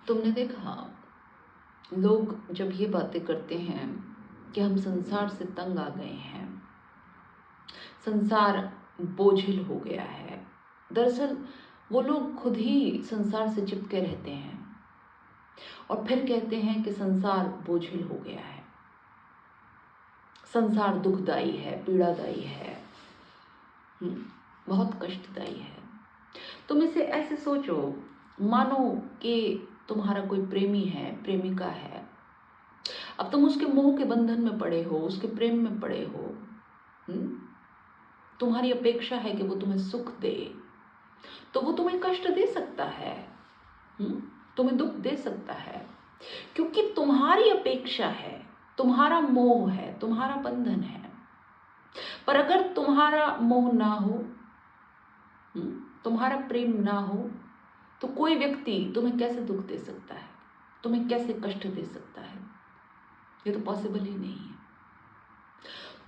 तुमने देखा, लोग जब ये बातें करते हैं कि हम संसार से तंग आ गए हैं, संसार बोझिल हो गया है, दरअसल वो लोग खुद ही संसार से चिपके रहते हैं और फिर कहते हैं कि संसार बोझिल हो गया है, संसार दुखदाई है, पीड़ादायी है, बहुत कष्टदायी है। तुम इसे ऐसे सोचो, मानो कि तुम्हारा कोई प्रेमी है, प्रेमिका है। अब तुम उसके मोह के बंधन में पड़े हो, उसके प्रेम में पड़े हो। तुम्हारी अपेक्षा है कि वो तुम्हें सुख दे, तो वो तुम्हें कष्ट दे सकता है, तुम्हें दुख दे सकता है, क्योंकि तुम्हारी अपेक्षा है, तुम्हारा मोह है, तुम्हारा बंधन है। पर अगर तुम्हारा मोह ना हो, तुम्हारा प्रेम ना हो, तो कोई व्यक्ति तुम्हें कैसे दुख दे सकता है, तुम्हें कैसे कष्ट दे सकता है? ये तो पॉसिबल ही नहीं है।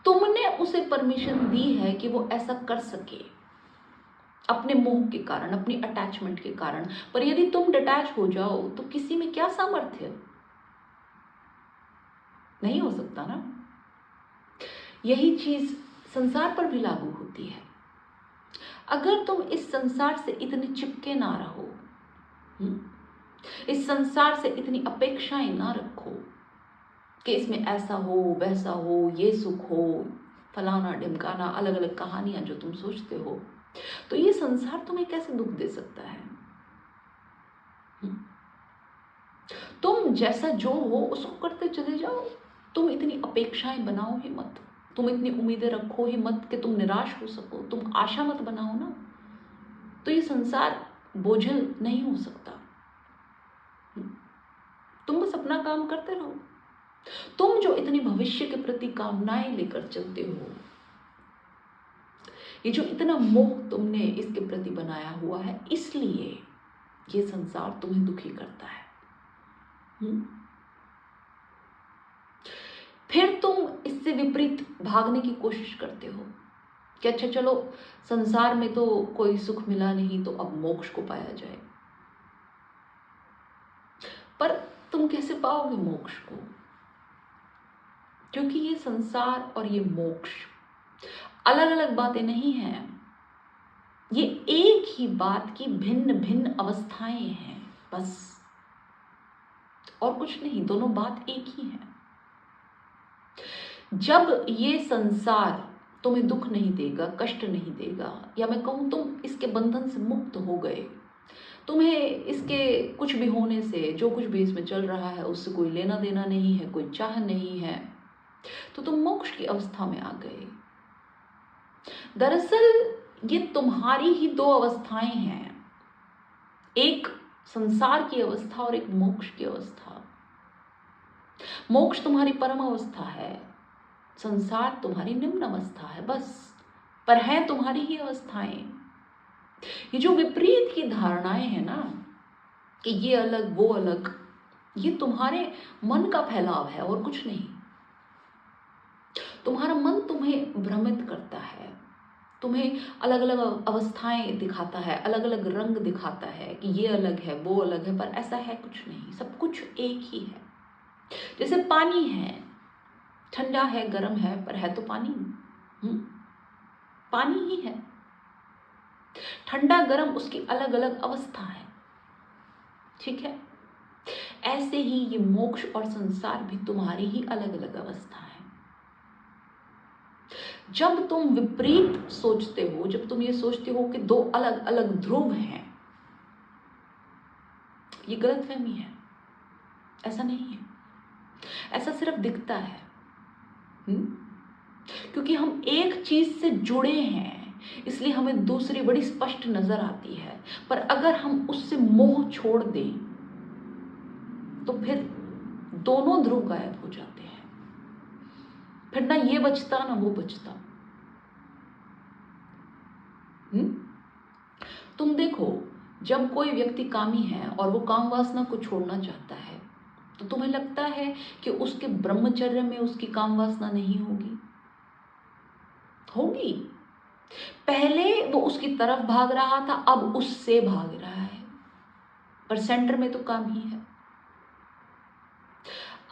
तुमने उसे परमिशन दी है कि वो ऐसा कर सके अपने मोह के कारण, अपनी अटैचमेंट के कारण। पर यदि तुम डिटैच हो जाओ तो किसी में क्या सामर्थ्य? नहीं हो सकता ना। यही चीज संसार पर भी लागू होती है। अगर तुम इस संसार से इतने चिपके ना रहो, इस संसार से इतनी अपेक्षाएं ना रखो कि इसमें ऐसा हो, वैसा हो, ये सुख हो, फलाना ढिमकाना, अलग अलग कहानियां जो तुम सोचते हो, तो ये संसार तुम्हें कैसे दुख दे सकता है? तुम जैसा जो हो उसको करते चले जाओ। तुम इतनी अपेक्षाएं बनाओ ही मत, तुम इतनी उम्मीदें रखो ही मत कि तुम निराश हो सको, तुम आशा मत बनाओ ना। तो ये संसार बोझिल नहीं हो सकता। तुम बस अपना काम करते रहो। तुम जो इतनी भविष्य के प्रति कामनाएं लेकर चलते हो, ये जो इतना मोह तुमने इसके प्रति बनाया हुआ है, इसलिए ये संसार तुम्हें दुखी करता है। फिर तुम इससे विपरीत भागने की कोशिश करते हो कि अच्छा चलो, संसार में तो कोई सुख मिला नहीं, तो अब मोक्ष को पाया जाए। पर तुम कैसे पाओगे मोक्ष को? क्योंकि ये संसार और ये मोक्ष अलग अलग बातें नहीं हैं। ये एक ही बात की भिन्न भिन्न अवस्थाएं हैं, बस, और कुछ नहीं। दोनों बात एक ही है। जब ये संसार तुम्हें दुख नहीं देगा, कष्ट नहीं देगा, या मैं कहूं तुम इसके बंधन से मुक्त हो गए, तुम्हें इसके कुछ भी होने से, जो कुछ भी इसमें चल रहा है उससे कोई लेना देना नहीं है, कोई चाह नहीं है, तो तुम मोक्ष की अवस्था में आ गए। दरअसल ये तुम्हारी ही दो अवस्थाएं हैं, एक संसार की अवस्था और एक मोक्ष की अवस्था। मोक्ष तुम्हारी परम अवस्था है, संसार तुम्हारी निम्न अवस्था है, बस। पर है तुम्हारी ही अवस्थाएं। ये जो विपरीत की धारणाएं हैं ना, कि ये अलग वो अलग, ये तुम्हारे मन का फैलाव है और कुछ नहीं। तुम्हारा मन तुम्हें भ्रमित करता है, तुम्हें अलग अलग अवस्थाएं दिखाता है, अलग अलग रंग दिखाता है कि ये अलग है, वो अलग है, पर ऐसा है कुछ नहीं। सब कुछ एक ही है। जैसे पानी है, ठंडा है, गर्म है, पर है तो पानी। पानी ही है। ठंडा गर्म उसकी अलग अलग अवस्था है, ठीक है? ऐसे ही ये मोक्ष और संसार भी तुम्हारी ही अलग अलग अवस्था है। जब तुम विपरीत सोचते हो, जब तुम ये सोचते हो कि दो अलग अलग ध्रुव हैं, ये गलतफहमी है। ऐसा नहीं है, ऐसा सिर्फ दिखता है। क्योंकि हम एक चीज से जुड़े हैं, इसलिए हमें दूसरी बड़ी स्पष्ट नजर आती है। पर अगर हम उससे मोह छोड़ दें तो फिर दोनों ध्रुव गायब हो जाते हैं। फिर ना ये बचता ना वो बचता। तुम देखो, जब कोई व्यक्ति कामी है और वो काम वासना को छोड़ना चाहता है, तो तुम्हें लगता है कि उसके ब्रह्मचर्य में उसकी काम वासना नहीं होगी? होगी। पहले वो उसकी तरफ भाग रहा था, अब उससे भाग रहा है। पर सेंटर में तो काम ही है।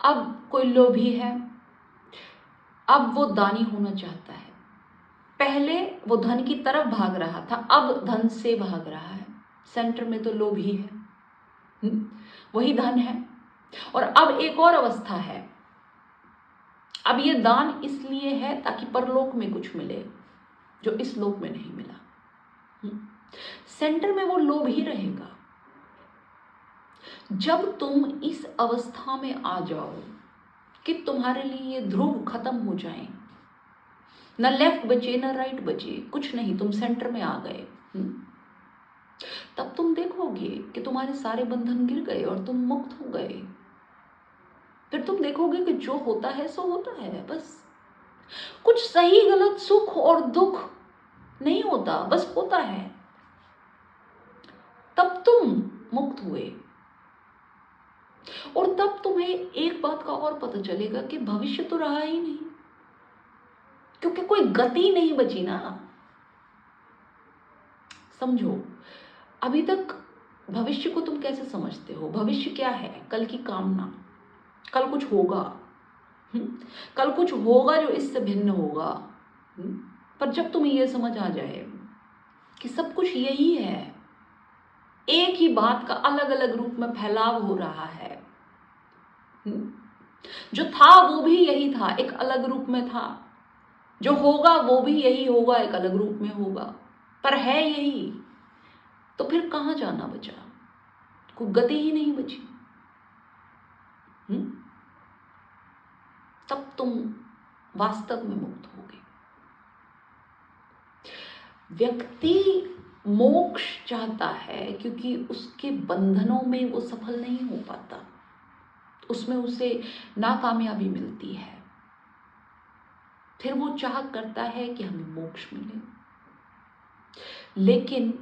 अब कोई लोभी है, अब वो दानी होना चाहता है। पहले वो धन की तरफ भाग रहा था, अब धन से भाग रहा है। सेंटर में तो लोभ ही है, वही धन है। और अब एक और अवस्था है, अब ये दान इसलिए है ताकि परलोक में कुछ मिले जो इस लोक में नहीं मिला। सेंटर में वो लोभ ही रहेगा। जब तुम इस अवस्था में आ जाओ कि तुम्हारे लिए ये ध्रुव खत्म हो जाए, न लेफ्ट बचे न राइट बचे, कुछ नहीं, तुम सेंटर में आ गए, तब तुम देखोगे कि तुम्हारे सारे बंधन गिर गए और तुम मुक्त हो गए। फिर तुम देखोगे कि जो होता है सो होता है, बस कुछ सही गलत सुख और दुख नहीं होता, बस होता है। तब तुम मुक्त हुए। और तब तुम्हें एक बात का और पता चलेगा कि भविष्य तो रहा ही नहीं, क्योंकि कोई गति नहीं बची ना। समझो, अभी तक भविष्य को तुम कैसे समझते हो? भविष्य क्या है? कल की कामना, कल कुछ होगा, कल कुछ होगा जो इससे भिन्न होगा। पर जब तुम्हें यह समझ आ जाए कि सब कुछ यही है, एक ही बात का अलग अलग रूप में फैलाव हो रहा है, जो था वो भी यही था, एक अलग रूप में था, जो होगा वो भी यही होगा, एक अलग रूप में होगा, पर है यही, तो फिर कहां जाना बचा? कोई गति ही नहीं बची। तब तुम वास्तव में मुक्त होगे। व्यक्ति मोक्ष चाहता है क्योंकि उसके बंधनों में वो सफल नहीं हो पाता, उसमें उसे नाकामयाबी मिलती है। फिर वो चाह करता है कि हमें मोक्ष मिले, लेकिन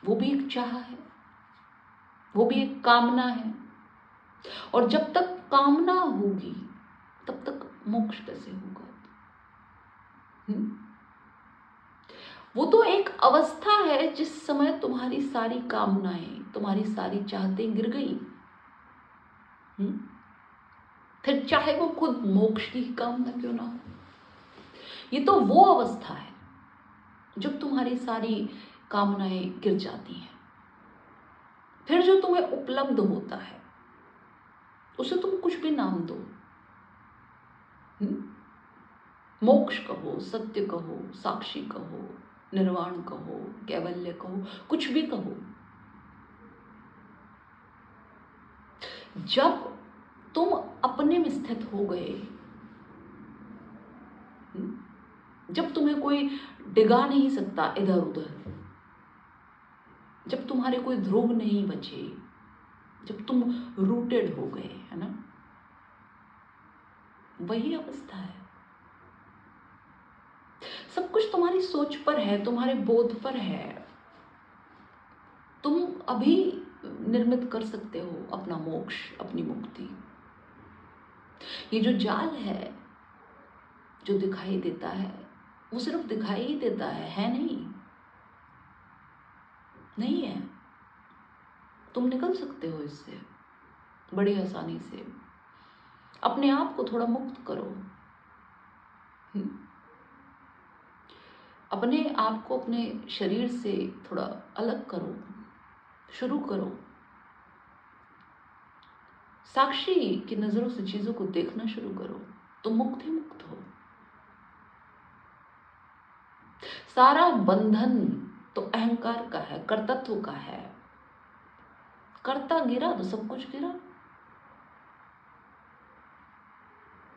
वो भी एक चाह है, वो भी एक कामना है। और जब तक कामना होगी तब तक मोक्ष कैसे होगा? वो तो एक अवस्था है जिस समय तुम्हारी सारी कामनाएं, तुम्हारी सारी चाहतें गिर गई। फिर चाहे वो खुद मोक्ष की कामना क्यों ना हो, ये तो वो अवस्था है जब तुम्हारी सारी कामनाएं गिर जाती हैं। फिर जो तुम्हें उपलब्ध होता है उसे तुम कुछ भी नाम दो, मोक्ष कहो, सत्य कहो, साक्षी कहो, निर्वाण कहो, कैवल्य कहो, कुछ भी कहो। जब तुम अपने में स्थित हो गए, जब तुम्हें कोई डिगा नहीं सकता इधर उधर, जब तुम्हारे कोई ध्रुव नहीं बचे, जब तुम रूटेड हो गए, है ना, वही अवस्था है। सब कुछ तुम्हारी सोच पर है, तुम्हारे बोध पर है। तुम अभी निर्मित कर सकते हो अपना मोक्ष, अपनी मुक्ति। ये जो जाल है जो दिखाई देता है, वो सिर्फ दिखाई ही देता है नहीं, नहीं है। तुम निकल सकते हो इससे बड़ी आसानी से। अपने आप को थोड़ा मुक्त करो, अपने आप को अपने शरीर से थोड़ा अलग करो, शुरू करो। साक्षी की नजरों से चीजों को देखना शुरू करो, तो मुक्त ही मुक्त हो। सारा बंधन तो अहंकार का है, कर्तत्व का है। कर्ता गिरा तो सब कुछ गिरा।